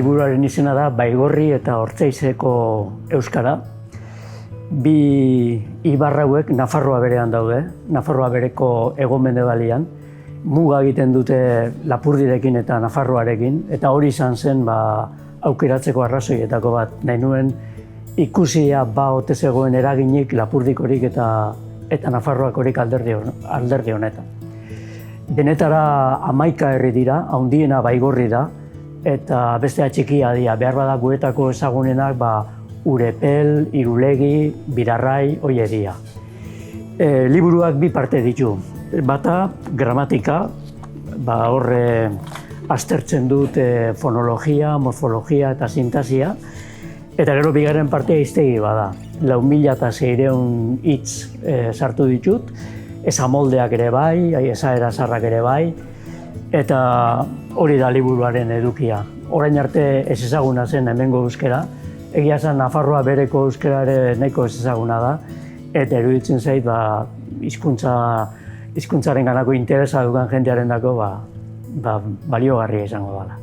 liburuaren izena da Baigorri eta Ortzaizeko euskara. Bi ibar hauek Nafarroa berean daude, Nafarroa bereko hego-mendebalian. Muga egiten dute Lapurdirekin eta Nafarroarekin, eta hori izan zen aukeratzeko arrazoietako bat. Nahi nuen ikusia ote zegoen eraginik Lapurdikorik eta Nafarroakorik alderdi honetan. Denetara 11 herri dira, handiena Baigorri da, eta bestea txikia dira. Behar bada guetako ezagunenak Urepel, Irulegi, Birarrai, hoi dira. Liburuak bi parte ditu. Bata, gramatika, horre aztertzen dut fonologia, morfologia eta sintasia, eta gero bigarren partea hiztegi bada. 4.600 hitz sartu ditut, esamoldeak ere bai, esaera zaharrak ere bai, eta hori da liburuaren edukia. Orain arte ez ezaguna zen hemengo euskera, egia zen Nafarroa bereko euskera ere nahiko ez ezaguna da, eta eruditzen zait hizkuntzaren ganako interesa dukan jendearen dako baliogarria izango dela.